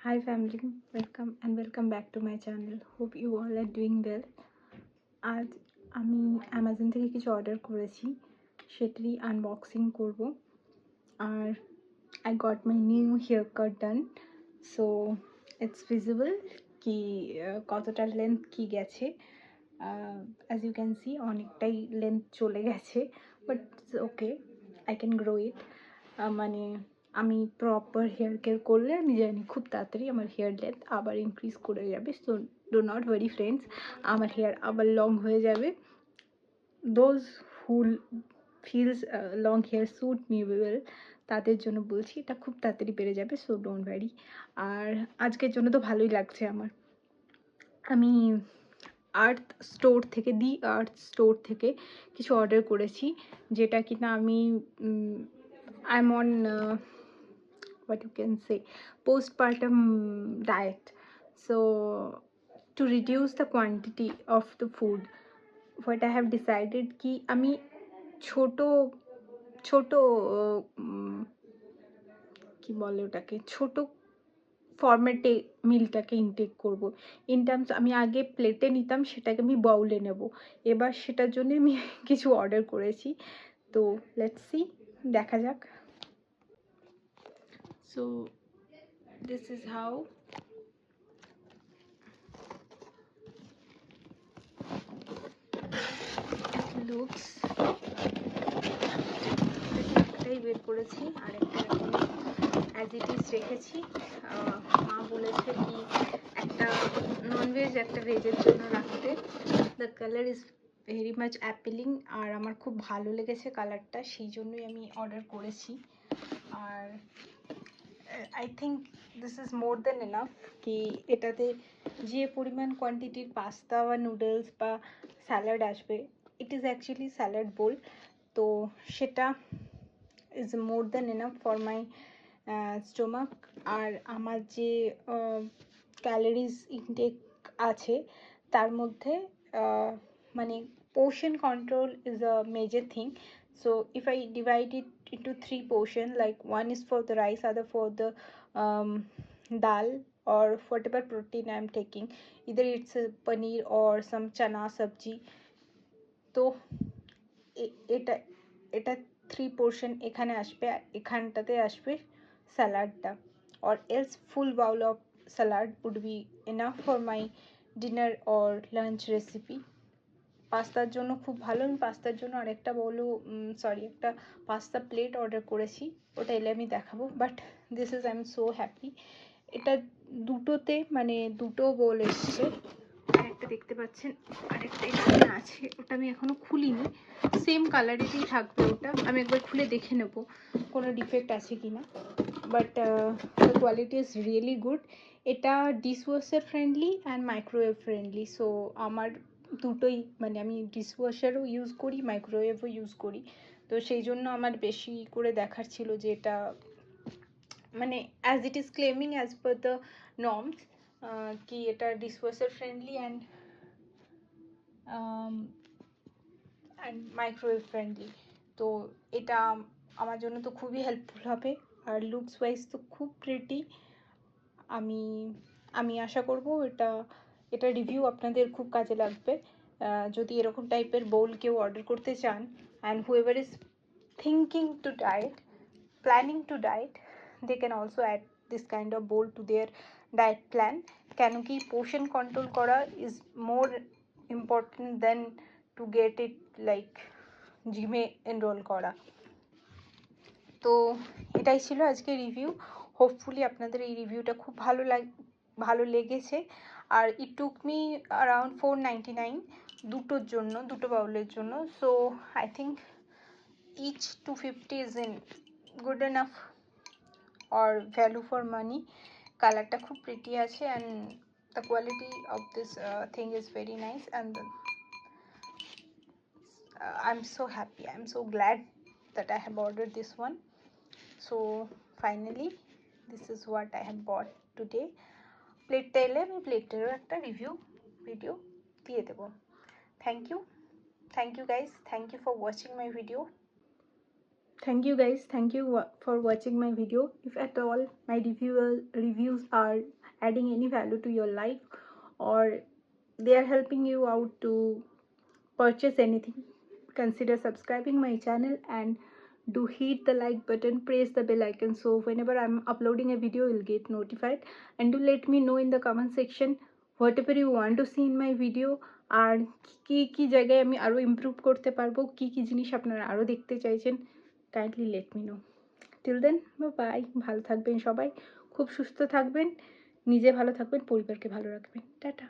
Hi family, welcome back to my channel. Hope you all are doing well. আজ আমি Amazon থেকে কিছু order করেছি, সেটারই আনবক্সিং করব। আর I got my new haircut done, so it's visible কি কতটা লেন্থ কি গেছে। as you can see অনেকটাই লেন্থ চলে গেছে, but okay, I can grow it. মানে আমি প্রপার হেয়ার কেয়ার করলে আমি জানি খুব তাড়াতাড়ি আমার হেয়ার লেন্থ আবার ইনক্রিজ করে যাবে। So do not worry friends, আমার হেয়ার আবার লং হয়ে যাবে। Those who feels long hair suit me well, তাদের জন্য বলছি এটা খুব তাড়াতাড়ি বেড়ে যাবে, সো ডোন্ট ওয়ারি। আর আজকের জন্য তো ভালোই লাগছে আমার। আমি আর্থ স্টোর থেকে কিছু অর্ডার করেছি, যেটা কিনা আমি I am on what you can say postpartum diet, so to reduce the quantity of the food, what I have decided ki ami choto কি বলে ওটাকে, ছোট ফরম্যাটে মিলটাকে ইনটেক করব। ইন টার্মস আমি আগে প্লেটে নিতাম, সেটাকে আমি বাউলে নেব। এবার সেটার জন্য আমি কিছু অর্ডার করেছি, তো লেটস সি, দেখা যাক। So this is how it looks. একটাই বের করেছি, আর একটা এখন অ্যাজ ইট ইজ রেখেছি। মা বলেছে কি একটা ননভেজ একটা ভেজের জন্য রাখতে। The colour is very much appealing, আর আমার খুব ভালো লেগেছে কালারটা, সেই জন্যই আমি অর্ডার করেছি। আর I think this is more than enough, কি এটাতে যে পরিমাণ কোয়ান্টিটির পাস্তা বা নুডলস বা স্যালাড আসবে, it is actually salad bowl, তো সেটা is more than enough for my stomach. আর আমার যে ক্যালোরিজ ইনটেক আছে তার মধ্যে মানে portion control is a major thing. So if I divide it into 3 portions, like one is for the rice, other for the dal or whatever protein I am taking, either it's a paneer or some chana sabji, তো এটা এটা 3 portion এখানে আসবে, আর এখানটাতে আসবে স্যালাডটা, or else full bowl of salad would be enough for my dinner or lunch recipe. পাস্তার জন্য খুব ভালো, আমি পাস্তার জন্য আরেকটা একটা পাস্তা প্লেট অর্ডার করেছি, ওটা এলে আমি দেখাবো। But this is I am so happy, এটা দুটোতে মানে দুটো বোল এসছে। আরেকটা দেখতে পাচ্ছেন, আরেকটা এখানে আছে, ওটা আমি এখনো খুলিনি, সেম কালারেরই থাকবে ওটা, আমি একবার খুলে দেখে নেব কোনো ডিফেক্ট আছে কিনা। But the quality is really good. এটা dishwasher friendly and microwave friendly, so আমার দুটোই, মানে আমি ডিশওয়াশারও ইউজ করি, মাইক্রোওয়েভও ইউজ করি, তো সেই জন্য আমার বেশি করে দেখার ছিল যে এটা মানে as it is claiming as per the norms, কি এটা dishwasher friendly and microwave friendly, তো এটা আমার জন্য তো খুবই হেল্পফুল হবে। আর লুকস ওয়াইজ তো খুব প্রিটি। আমি আমি আশা করব এটা রিভিউ আপনাদের খুব কাজে লাগবে। যদি এরকম টাইপের বোল কেউ অর্ডার করতে চান, and whoever is thinking to diet, planning to diet, they can also add this kind of bowl to their diet plan. কেন কি পোর্শন কন্ট্রোল করা is more important than to get it like জিমে enrol করা। তো এটাই ছিল আজকে review. Hopefully আপনাদের এই রিভিউটা খুব ভালো লেগেছে। আর ইট টুক মি অ্যারাউন্ড 499 দুটোর জন্য, দুটো বাউলের জন্য। So I think each 250 is in good enough or value for money. কালারটা খুব প্রিটি আছে, and the quality of this thing is very nice, and I'm so happy, I'm so glad that I have ordered this one. So finally this is what I have bought today. প্লেটটা এলে আমি প্লেটেরও একটা review video দিয়ে দেবো। Thank you guys, thank you for watching my video. Thank you guys, thank you for watching my video. If at all my reviews are adding any value to your life, or they are helping you out to purchase anything, consider subscribing my channel and do hit the like button, press the bell icon, so whenever I'm uploading a video you'll get notified. And do let me know in the comment section whatever you want to see in my video, আর কি কি জায়গায় আমি আরো improve করতে পারবো, কি কি জিনিস আপনারা আরো দেখতে চাইছেন, kindly let me know. Till then bye, ভালো থাকবেন সবাই, খুব সুস্থ থাকবেন, নিজে ভালো থাকবেন, পরিবারকে ভালো রাখবেন। টাটা।